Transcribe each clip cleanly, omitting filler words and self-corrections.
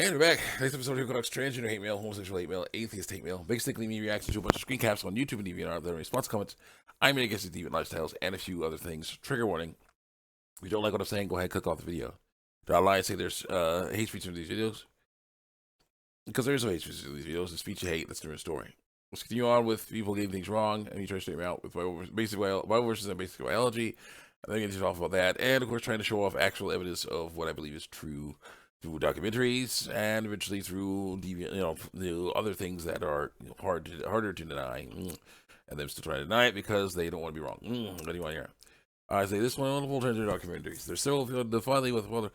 And we're back. Next episode here called Transgender hate mail, homosexual hate mail, atheist hate mail. Basically, me reacting to a bunch of screen caps on YouTube and DeviantArt that are response comments. I'm in against the deviant lifestyles and a few other things. Trigger warning. If you don't like what I'm saying, go ahead and click off the video. Do I lie and say there's hate speech in these videos? Because there is no hate speech in these videos. The speech you hate, that's a different story. Let's continue on with people getting things wrong and me trying to straighten out with Bible verses and basic biology. I'm going to get off about that. And, of course, trying to show off actual evidence of what I believe is true through documentaries and eventually through deviant, the other things that are harder to deny, and them still trying to deny it because they don't want to be wrong. What do you want to hear? I say this one wonderful transgender documentaries. There's several. The family with the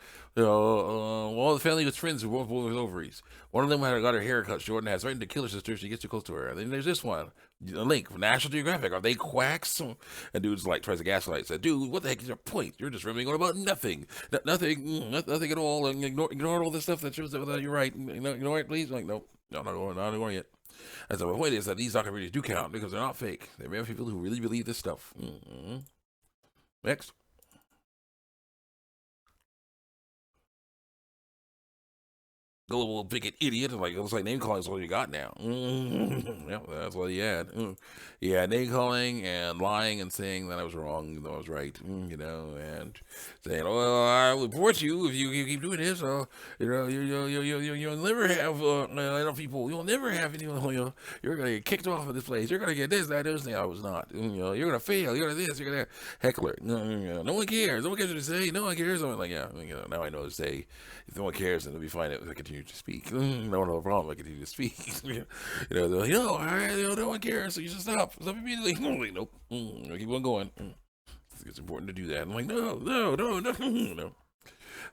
family with twins who both with ovaries. One of them got her hair cut short and has threatened to kill her sister if she gets too close to her. And then there's this one, a link from National Geographic. Are they quacks? And dude's like tries to gaslight. Said, dude, what the heck is your point? You're just rambling on about nothing, nothing at all, and ignore all this stuff that shows that you're right. Ignore it, please. Like, nope, no, not ignoring it. And so the point is that these documentaries do count because they're not fake. They're real people who really believe this stuff. Next. Gullible bigot idiot. Like, it looks like name calling is all you got now. Yeah, that's what he had. Yeah, name calling and lying and saying that I was wrong, even though I was right. And saying, "Oh, I will report you if you keep doing this. You'll never have people. You'll never have anyone. You're gonna get kicked off of this place. You're gonna get this, that, those things. I was not. You're gonna fail. You're gonna this. You're gonna heckler. No one cares. No one cares what to say. No one cares. I'm like, yeah. Now I know to say. If no one cares, then it'll be fine if I continue to speak. No one has a problem. I continue to speak. They're like, no one cares, so you should stop. Stop immediately. Like, nope. Keep on going. It's important to do that. I'm like, no.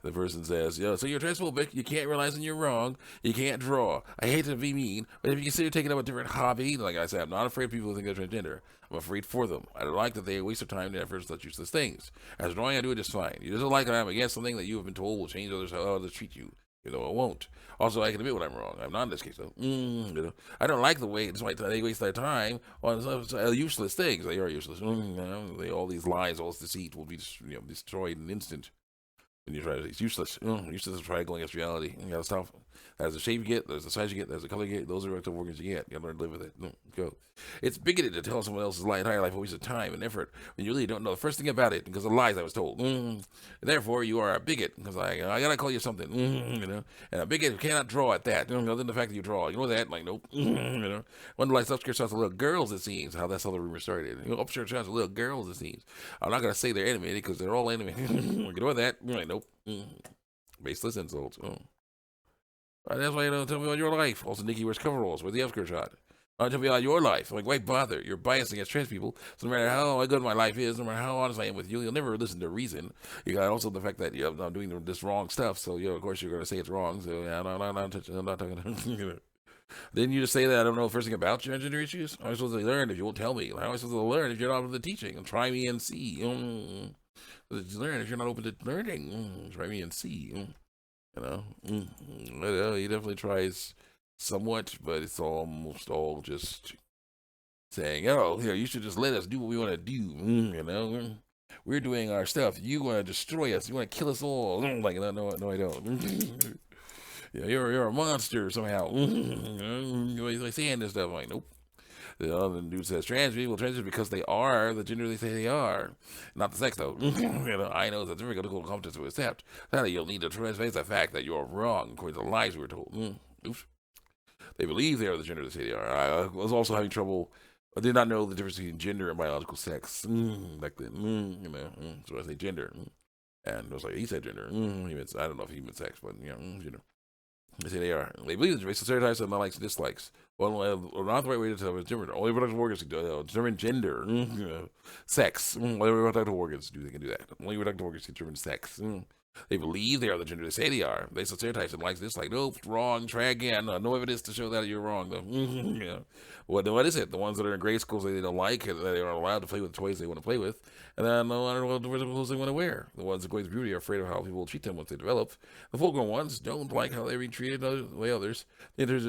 The person says, so you're transphobic, you can't realize when you're wrong, you can't draw. I hate to be mean, but if you consider taking up a different hobby, like I said, I'm not afraid people who think they're transgender. I'm afraid for them. I don't like that they waste their time and effort on such useless things. As drawing, I do it just fine. You just like that I'm against something that you have been told will change others how others treat you. It won't. Also, I can admit when I'm wrong. I'm not in this case, though. I don't like the way they waste their time on useless things. They are useless. All these lies, all this deceit will be destroyed in an instant. When you try to, it's useless. Useless to try going against reality. You gotta stop. There's the shape you get, there's the size you get, there's the color you get, those are the organs you get. You gotta learn to live with it. Go. It's bigoted to tell someone else's entire life a waste of time and effort when you really don't know the first thing about it because of lies I was told. Therefore, you are a bigot because I gotta call you something. And a bigot cannot draw at that. Other than the fact that you draw, you know that? Like, nope. One likes upstairs shots of little girls, it seems. How that's how the rumor started. Upstairs shots of little girls, it seems. I'm not gonna say they're animated because they're all animated. You know that? Like, nope. Baseless insults. That's why you don't tell me about your life. Also, Nikki wears coveralls with the upskirt shot. Tell me about your life. I'm like, why bother? You're biased against trans people. So no matter how good my life is, no matter how honest I am with you, you'll never listen to reason. You got also the fact that I'm doing this wrong stuff. So of course you're gonna say it's wrong. So yeah, I'm not talking. Didn't you just say that I don't know the first thing about transgender issues? How am I supposed to learn if you won't tell me? How am I supposed to learn if you're not open to teaching? And try me and see. Learn if you're not open to learning. Try me and see. He definitely tries somewhat, but it's almost all just saying, you should just let us do what we want to do. We're doing our stuff. You want to destroy us. You want to kill us all. Like, no, I don't. You're a monster somehow. He's saying this stuff. I'm like, nope. The other dude says trans people transgender because they are the gender they say they are, not the sex though. I know it's a difficult competence to accept. That you'll need to face the fact that you're wrong according to the lies we were told. Oops. They believe they are the gender they say they are. I was also having trouble. I did not know the difference between gender and biological sex back then. So I say gender, and I was like, he said gender. I don't know if he meant sex, but gender. They say they are. They believe the racial stereotypes and likes and dislikes. Well, not the right way to tell it's different. Only reproductive organs determine gender, sex. Only reproductive organs they can do that. Only reproductive organs determine sex. They believe they are the gender they say they are. Racial stereotypes and likes and dislikes. Nope, wrong. Try again. No evidence to show that you're wrong. Though. What is it? The ones that are in grade schools they don't like, and they aren't allowed to play with toys they want to play with, and then no matter what clothes they want to wear. The ones that go with beauty are afraid of how people will treat them once they develop. The full-grown ones don't like how they're being treated the way others. They will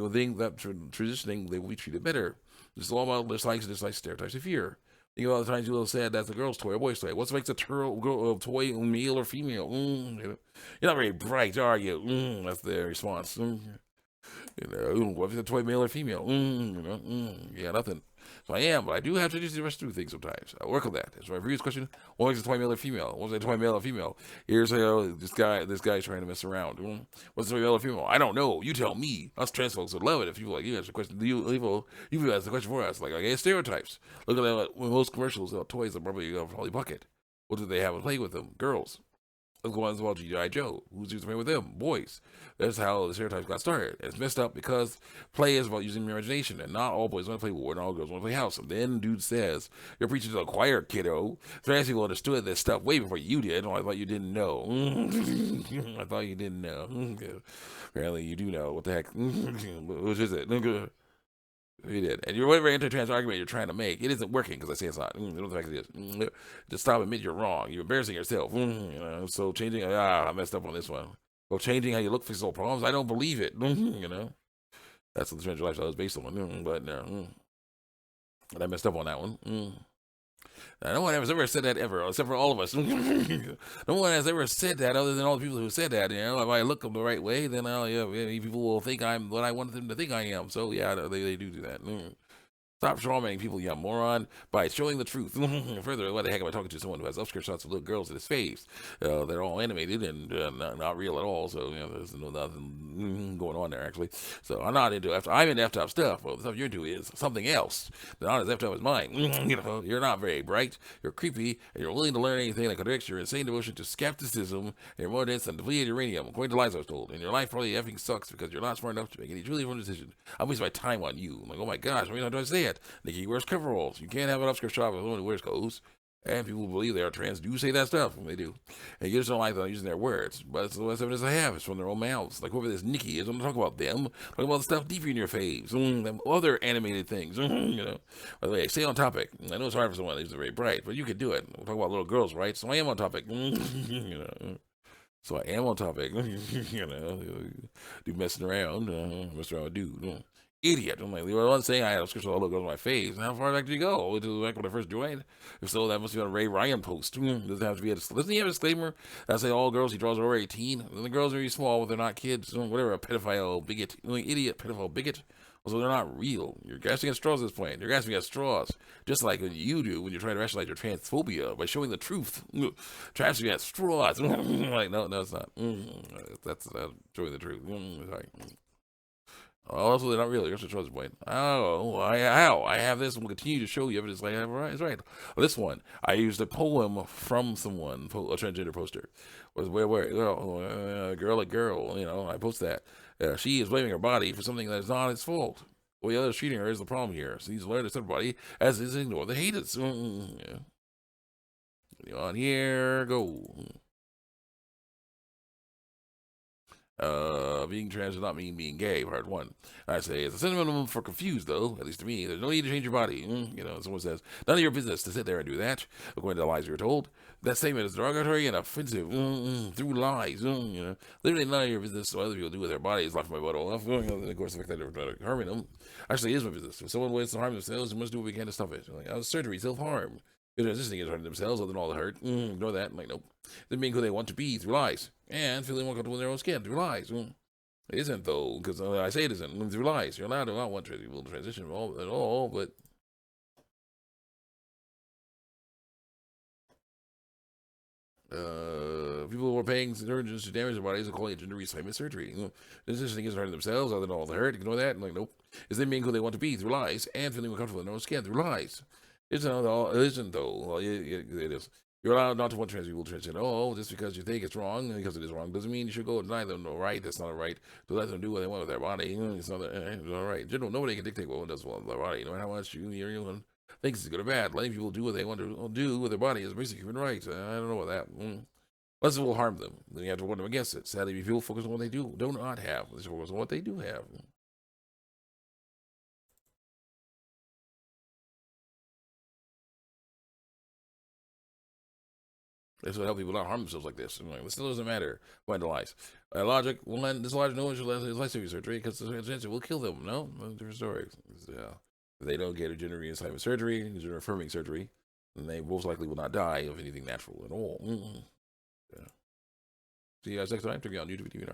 think that transitioning they will be treated better. This is all about dislikes, stereotypes, of fear. You know, all the times you said that's a girl's toy, a boy's toy. What makes a girl toy male or female? You're not very bright, are you? That's their response. You know, what if it's a toy male or female? You know, yeah, nothing. So I am, but I do have to just rush through things sometimes. I work on that. So my previous question: what makes a toy male or female? What's a toy male or female? Here's this guy's trying to mess around. What's a toy male or female? I don't know. You tell me. Us trans folks would love it if people like you ask the question. You ask the question for us. Like stereotypes. Look at that. Most commercials about toys are probably Polly Bucket. What do they have to play with them? Girls. Let's go on about G.I. Joe. Who's used to play with them? Boys. That's how the stereotypes got started. And it's messed up because play is about using your imagination. And not all boys want to play war, and all girls want to play house. And then dude says, you're preaching to the choir, kiddo. Trans people understood this stuff way before you did. Oh, I thought you didn't know. I thought you didn't know. Apparently you do know. What the heck? Which is it? You did. And you're whatever anti-trans argument you're trying to make, it isn't working because I say it's not. The fact it is. Just stop and admit you're wrong. You're embarrassing yourself. You know, so changing, I messed up on this one. Well, changing how you look fixes all problems, I don't believe it. You know, that's what the transgender lifestyle is based on. But I messed up on that one. Now, no one has ever said that ever, except for all of us. No one has ever said that other than all the people who said that. You know, if I look them the right way, then people will think I'm what I want them to think I am. So yeah, they do that. Stop strawmanning people, you moron, by showing the truth. Further, why the heck am I talking to someone who has upskirt shots of little girls in his face? They're all animated and not real at all, so there's nothing going on there, actually. So I'm not into I'm into F-top stuff. Well, the stuff you're into is something else. But not as F-top as mine. You're not very bright, you're creepy, and you're willing to learn anything that contradicts your insane devotion to skepticism, and you're more dense than depleted uranium, according to lies I was told. And your life probably effing sucks because you're not smart enough to make any truly informed decision. I'm wasting my time on you. I'm like, oh my gosh, why do I say it? Nikki wears coveralls. You can't have an upskirt shop if someone wears clothes. And people who believe they are trans do say that stuff. They do. And you just don't like them using their words. But it's the best evidence I have. It's from their own mouths. Like whoever this Nikki is, I'm going to talk about them. Talk about the stuff deep in your faves. Them other animated things. You know. By the way, stay on topic. I know it's hard for someone who's very bright, but you can do it. We'll talk about little girls, right? So I am on topic. You know. So I am on topic. You know. Do messing around. Messing around with dude. Idiot. I'm like, the one saying I had a script all goes on my face. How far back did you go? To back when I first joined? If so, that must be on a Ray Ryan post. Doesn't have to be doesn't he have a disclaimer that say all girls he draws are over 18? And the girls are really small, but they're not kids. Whatever, a pedophile bigot. Idiot, pedophile bigot. So they're not real. You're grasping at straws at this point. You're grasping at straws. Just like when you do when you're trying to rationalize your transphobia by showing the truth. Grasping at straws. Like, no, it's not. That's showing the truth. Sorry. Also, they're not really. You're such a point. I have this and will continue to show you evidence like I have. Right, it's right. This one, I used a poem from someone, a transgender poster. Was where girl, you know, I post that. She is blaming her body for something that is not its fault. Well, the other treating her is the problem here. So he's learned to everybody as is ignore the haters. Yeah. On here, go. Being trans does not mean being gay, part one. I say it's a sentiment for confused, though, at least to me. There's no need to change your body. You know, someone says, none of your business to sit there and do that, according to the lies you're told. That statement is derogatory and offensive through lies. You know, literally none of your business what other people do with their bodies, left my butt off. Of course, the fact that they're harming them actually is my business. If someone wants to harm themselves, we must do what we can to stop it. Like, surgery, self-harm. Transitioning is hurting themselves other than all the hurt. Ignore that. I'm like, nope. They're being who they want to be through lies. And feeling more comfortable in their own skin through lies. It isn't, though, because I say it isn't. Through lies. You're allowed to not want people to transition at all, but people who are paying surgeons to damage their bodies and calling it gender reassignment surgery. Transitioning isn't hurting themselves other than all the hurt. Ignore that. I'm like, nope. It's them being who they want to be through lies and feeling more comfortable in their own skin through lies. It isn't, though. Well, it is. You're allowed not to want trans people to transition. Oh, just because you think it's wrong, because it is wrong, doesn't mean you should go and deny them no right. That's not a right to let them do what they want with their body. It's not all right. General, nobody can dictate what one does with their body. No matter how much anyone thinks it's good or bad. Letting people do what they want to do with their body is basic human rights. I don't know about that. Unless it will harm them. Then you have to warn them against it. Sadly, people focus on what they do not have. Let's focus on what they do have. This will help people not harm themselves like this. Like, this still doesn't matter. Find the lies. Logic. Well, this logic no one should let his life-saving surgery because the transgender will kill them. No, different story. Yeah. If they don't get a gender reassignment surgery, gender affirming surgery, and they most likely will not die of anything natural at all. Yeah. See you guys next time. Check me out on YouTube, TV,